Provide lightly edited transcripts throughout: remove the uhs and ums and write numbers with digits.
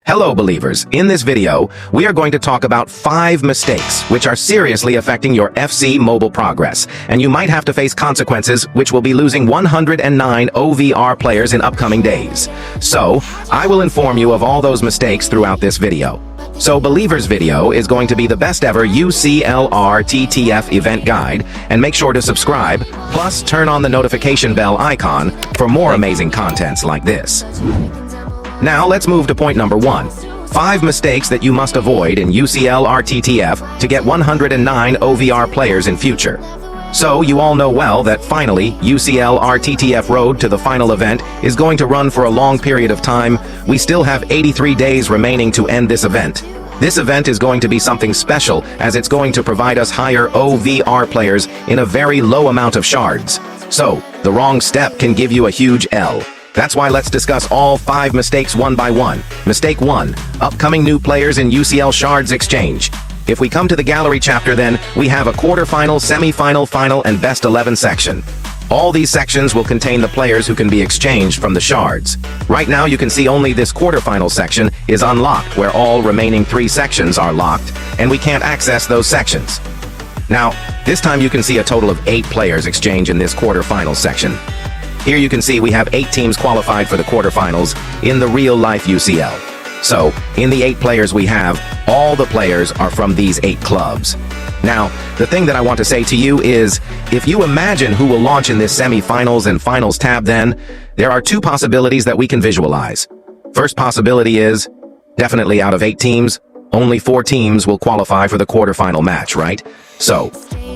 Hello believers, in this video, we are going to talk about 5 mistakes which are seriously affecting your FC mobile progress, and you might have to face consequences which will be losing 109 OVR players in upcoming days. So, I will inform you of all those mistakes throughout this video. So Believer's video is going to be the best ever UCL RTTF event guide, and make sure to subscribe, plus turn on the notification bell icon for more amazing contents like this. Now let's move to point number 1. 5 mistakes that you must avoid in UCL RTTF to get 109 OVR players in future. So you all know well that finally UCL RTTF Road to the final event is going to run for a long period of time. We still have 83 days remaining to end this event. This event is going to be something special, as it's going to provide us higher OVR players in a very low amount of shards. So the wrong step can give you a huge L. That's why let's discuss all 5 mistakes one by one. Mistake 1. Upcoming new players in UCL Shards Exchange. If we come to the gallery chapter, then we have a quarterfinal, semi-final, final, and best 11 section. All these sections will contain the players who can be exchanged from the shards. Right now you can see only this quarterfinal section is unlocked, where all remaining 3 sections are locked, and we can't access those sections. Now, this time you can see a total of 8 players exchange in this quarterfinal section. Here you can see we have 8 teams qualified for the quarterfinals in the real-life UCL. So, in the 8 players we have, all the players are from these 8 clubs. Now, the thing that I want to say to you is, if you imagine who will launch in this semi-finals and finals tab, then there are 2 possibilities that we can visualize. First possibility is, definitely out of 8 teams, only 4 teams will qualify for the quarterfinal match, right? So,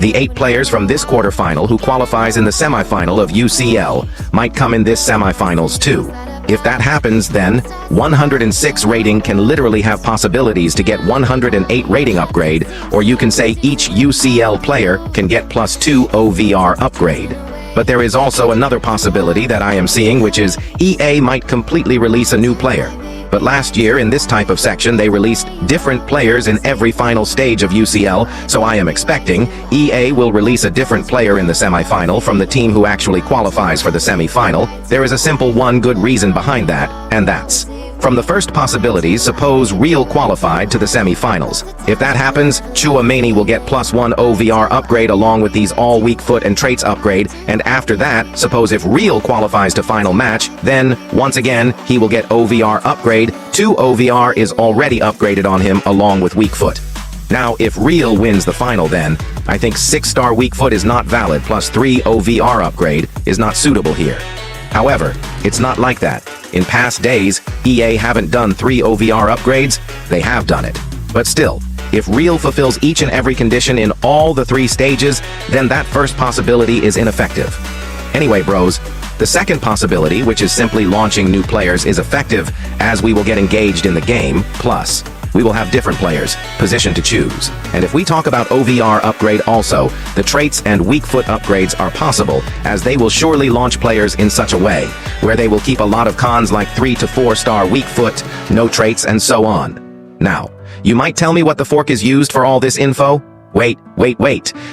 the 8 players from this quarterfinal who qualifies in the semifinal of UCL might come in this semifinals too. If that happens, then 106 rating can literally have possibilities to get 108 rating upgrade, or you can say each UCL player can get +2 OVR upgrade. But there is also another possibility that I am seeing, which is EA might completely release a new player. But last year in this type of section they released different players in every final stage of UCL, so I am expecting EA will release a different player in the semi-final from the team who actually qualifies for the semi-final. There is a simple one good reason behind that, and that's from the first possibilities, suppose Real qualified to the semi-finals. If that happens, Chouameni will get +1 OVR upgrade along with these all weak foot and traits upgrade, and after that, suppose if Real qualifies to final match, then, once again, he will get OVR upgrade. 2 OVR is already upgraded on him along with weak foot. Now, if Real wins the final, then, I think 6-star weak foot is not valid, +3 OVR upgrade is not suitable here. However, it's not like that. In past days, EA haven't done 3 OVR upgrades, they have done it. But still, if Real fulfills each and every condition in all the 3 stages, then that first possibility is ineffective. Anyway, bros, the second possibility, which is simply launching new players, is effective, as we will get engaged in the game, plus we will have different players, position to choose. And if we talk about OVR upgrade also, the traits and weak foot upgrades are possible, as they will surely launch players in such a way, where they will keep a lot of cons like 3 to 4-star weak foot, no traits, and so on. Now, you might tell me what the fork is used for all this info? Wait,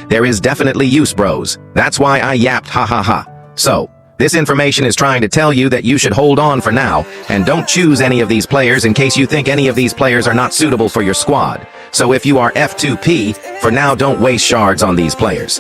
there is definitely use, bros. That's why I yapped, ha ha ha. So, this information is trying to tell you that you should hold on for now, and don't choose any of these players in case you think any of these players are not suitable for your squad. So if you are F2P, for now don't waste shards on these players.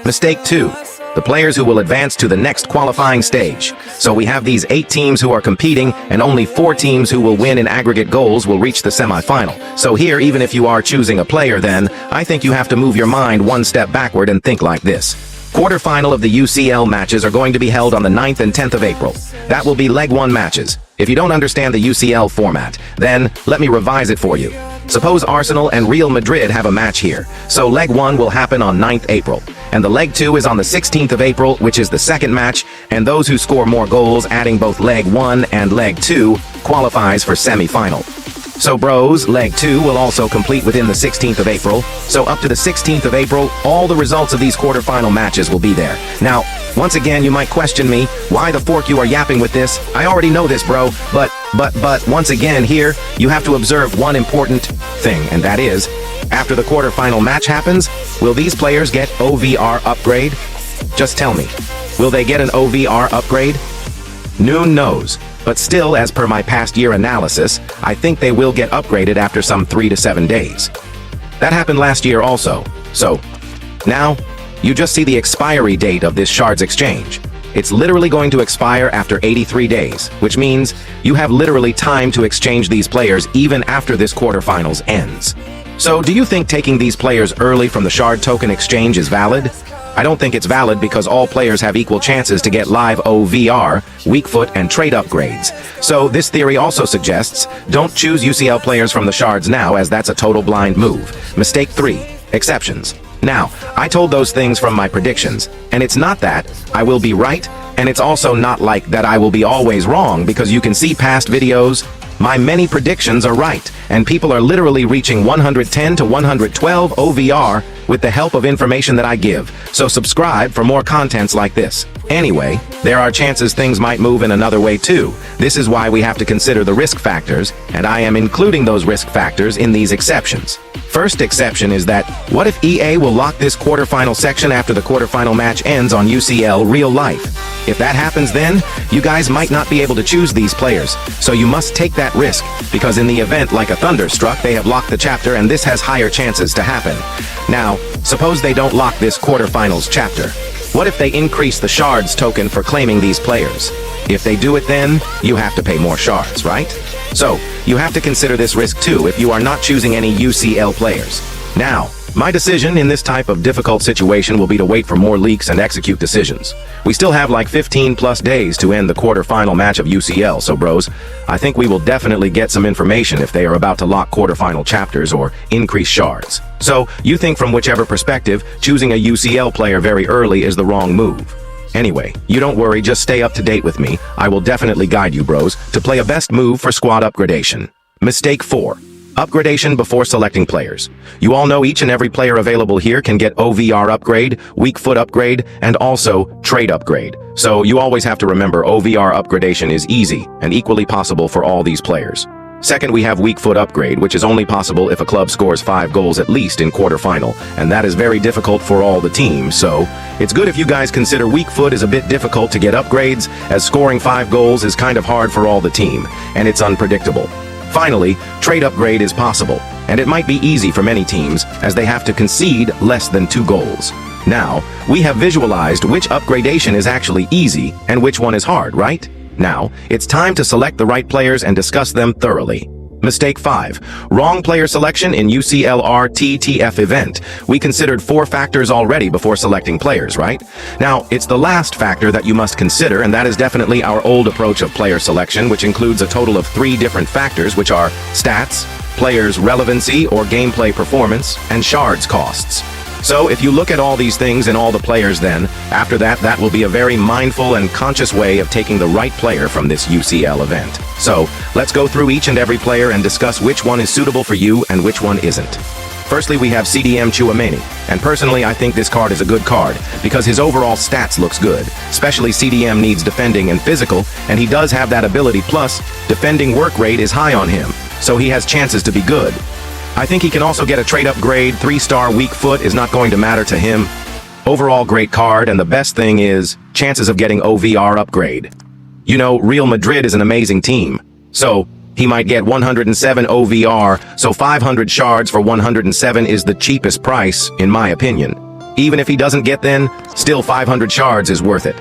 Mistake 2. The players who will advance to the next qualifying stage. So we have these 8 teams who are competing, and only 4 teams who will win in aggregate goals will reach the semi-final. So here, even if you are choosing a player, then I think you have to move your mind one step backward and think like this. Quarterfinal of the UCL matches are going to be held on the 9th and 10th of April. That will be Leg 1 matches. If you don't understand the UCL format, then let me revise it for you. Suppose Arsenal and Real Madrid have a match here. So Leg 1 will happen on 9th April. And the Leg 2 is on the 16th of April, which is the second match, and those who score more goals, adding both Leg 1 and Leg 2, qualifies for semi-final. So bros, Leg 2 will also complete within the 16th of April, so up to the 16th of April, all the results of these quarterfinal matches will be there. Now, once again, you might question me, why the fork you are yapping with this? I already know this, bro, but once again here, you have to observe one important thing, and that is, after the quarterfinal match happens, will these players get OVR upgrade? Just tell me, will they get an OVR upgrade? Noon knows. but still, as per my past year analysis, I think they will get upgraded after some 3 to 7 days. That happened last year also. So, now, you just see the expiry date of this Shards exchange. It's literally going to expire after 83 days, which means you have literally time to exchange these players even after this quarterfinals ends. So, do you think taking these players early from the Shard token exchange is valid? I don't think it's valid because all players have equal chances to get live OVR, weak foot, and trade upgrades. So this theory also suggests, don't choose UCL players from the Shards now, as that's a total blind move. Mistake 3. Exceptions. Now, I told those things from my predictions, and it's not that I will be right, and it's also not like that I will be always wrong, because you can see past videos, my many predictions are right, and people are literally reaching 110 to 112 OVR with the help of information that I give, so subscribe for more contents like this. Anyway, there are chances things might move in another way too. This is why we have to consider the risk factors, and I am including those risk factors in these exceptions. First exception is that, what if EA will lock this quarterfinal section after the quarterfinal match ends on UCL real life? If that happens, then you guys might not be able to choose these players, so you must take that risk, because in the event like a thunderstruck they have locked the chapter, and this has higher chances to happen. Now, suppose they don't lock this quarterfinals chapter. What if they increase the Shards token for claiming these players? If they do it, then you have to pay more Shards, right? So, you have to consider this risk too if you are not choosing any UCL players. Now, my decision in this type of difficult situation will be to wait for more leaks and execute decisions. We still have like 15 plus days to end the quarterfinal match of UCL, so bros, I think we will definitely get some information if they are about to lock quarterfinal chapters or increase Shards. So, you think from whichever perspective, choosing a UCL player very early is the wrong move. Anyway, you don't worry, just stay up to date with me. I will definitely guide you bros to play a best move for squad upgradation. Mistake 4. Upgradation before selecting players. You all know each and every player available here can get OVR upgrade, weak foot upgrade, and also trade upgrade. So you always have to remember OVR upgradation is easy and equally possible for all these players. Second, we have weak foot upgrade, which is only possible if a club scores 5 goals at least in quarterfinal, and that is very difficult for all the teams, so it's good if you guys consider weak foot is a bit difficult to get upgrades, as scoring 5 goals is kind of hard for all the team, and it's unpredictable. Finally, trade upgrade is possible, and it might be easy for many teams, as they have to concede less than 2 goals. Now, we have visualized which upgradation is actually easy and which one is hard, right? Now, it's time to select the right players and discuss them thoroughly. Mistake 5. Wrong player selection in UCL RTTF event. We considered 4 factors already before selecting players, right? Now, it's the last factor that you must consider, and that is definitely our old approach of player selection, which includes a total of 3 different factors, which are stats, players' relevancy or gameplay performance, and Shards costs. So if you look at all these things and all the players, then after that will be a very mindful and conscious way of taking the right player from this UCL event. So let's go through each and every player and discuss which one is suitable for you and which one isn't. Firstly, we have CDM Chouameni, and personally I think this card is a good card because his overall stats looks good. Especially CDM needs defending and physical, and he does have that ability, plus defending work rate is high on him, so he has chances to be good. I think he can also get a trade upgrade. 3-star weak foot is not going to matter to him. Overall great card, and the best thing is chances of getting OVR upgrade. You know, Real Madrid is an amazing team, so he might get 107 OVR, so 500 Shards for 107 is the cheapest price, in my opinion. Even if he doesn't get then, still 500 Shards is worth it.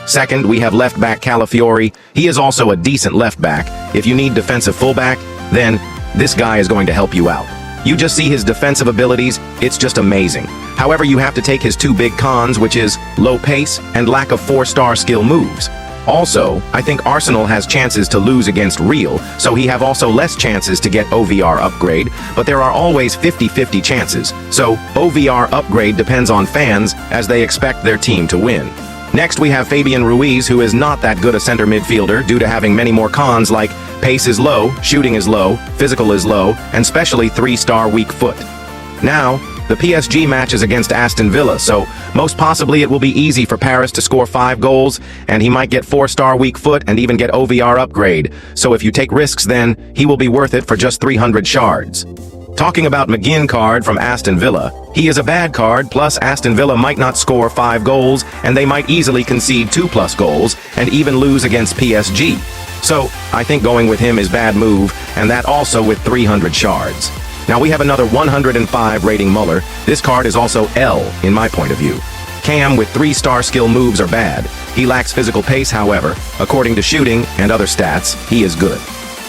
Second, we have left back Calafiori. He is also a decent left back. If you need defensive fullback, then this guy is going to help you out. You just see his defensive abilities, it's just amazing. However, you have to take his 2 big cons, which is low pace and lack of 4-star skill moves. Also, I think Arsenal has chances to lose against Real, so he have also less chances to get OVR upgrade, but there are always 50-50 chances, so OVR upgrade depends on fans as they expect their team to win. Next, we have Fabian Ruiz, who is not that good a center midfielder due to having many more cons like pace is low, shooting is low, physical is low, and especially 3-star weak foot. Now, the PSG match is against Aston Villa, so most possibly it will be easy for Paris to score 5 goals, and he might get 4-star weak foot and even get OVR upgrade. So if you take risks, then he will be worth it for just 300 Shards. Talking about McGinn card from Aston Villa, he is a bad card, plus Aston Villa might not score 5 goals, and they might easily concede 2+ goals, and even lose against PSG. So, I think going with him is bad move, and that also with 300 shards. Now we have another 105 rating Muller. This card is also L, in my point of view. Cam with 3-star skill moves are bad. He lacks physical pace, however. According to shooting and other stats, he is good.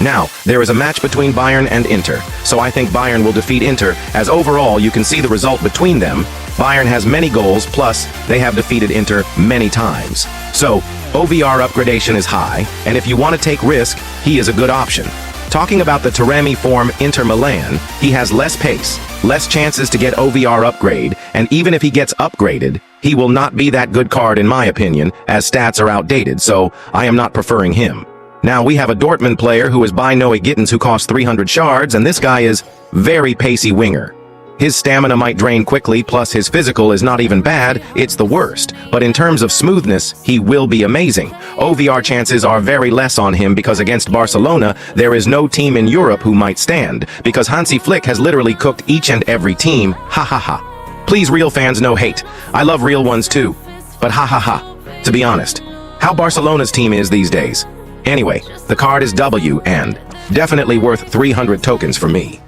Now, there is a match between Bayern and Inter, so I think Bayern will defeat Inter, as overall you can see the result between them. Bayern has many goals, plus they have defeated Inter many times. So, OVR upgradation is high, and if you want to take risk, he is a good option. Talking about the Taremi form Inter Milan, he has less pace, less chances to get OVR upgrade, and even if he gets upgraded, he will not be that good card in my opinion, as stats are outdated, so I am not preferring him. Now we have a Dortmund player who is by Noe Gittens who costs 300 shards, and this guy is very pacey winger. His stamina might drain quickly, plus his physical is not even bad, it's the worst. But in terms of smoothness, he will be amazing. OVR chances are very less on him because against Barcelona, there is no team in Europe who might stand, because Hansi Flick has literally cooked each and every team, ha ha ha. Please Real fans, no hate. I love real ones too. But ha ha ha. To be honest, how Barcelona's team is these days. Anyway, the card is W and definitely worth 300 tokens for me.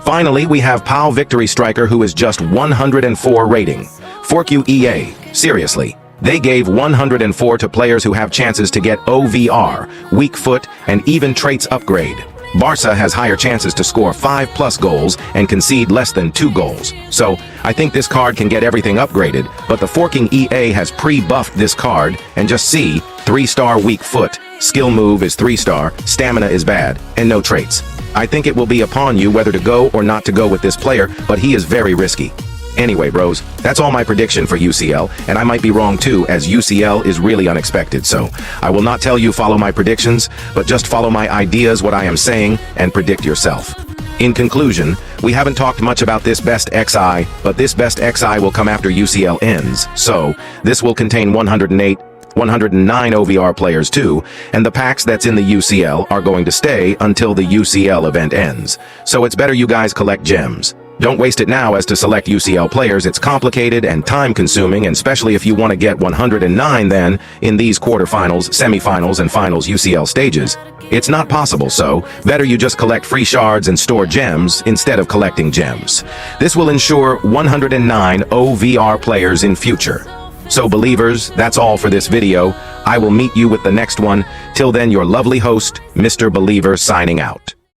Finally, we have POW Victory Striker who is just 104 rating. Fork you EA, seriously. They gave 104 to players who have chances to get OVR, weak foot, and even traits upgrade. Barca has higher chances to score 5+ goals and concede less than 2 goals. So, I think this card can get everything upgraded, but the forking EA has pre-buffed this card, and just see, 3-star weak foot, skill move is 3-star, stamina is bad, and no traits. I think it will be upon you whether to go or not to go with this player, but he is very risky. Anyway, bros, that's all my prediction for UCL, and I might be wrong too, as UCL is really unexpected, so I will not tell you follow my predictions, but just follow my ideas, what I am saying, and predict yourself. In conclusion, we haven't talked much about this best XI, but this best XI will come after UCL ends, so this will contain 108, 109 OVR players too, and the packs that's in the UCL are going to stay until the UCL event ends. So it's better you guys collect gems. Don't waste it now, as to select UCL players it's complicated and time-consuming, and especially if you want to get 109 then, in these quarterfinals, semifinals, and finals UCL stages. It's not possible, so better you just collect free shards and store gems instead of collecting gems. This will ensure 109 OVR players in future. So believers, that's all for this video. I will meet you with the next one. Till then, your lovely host, Mr. Believer, signing out.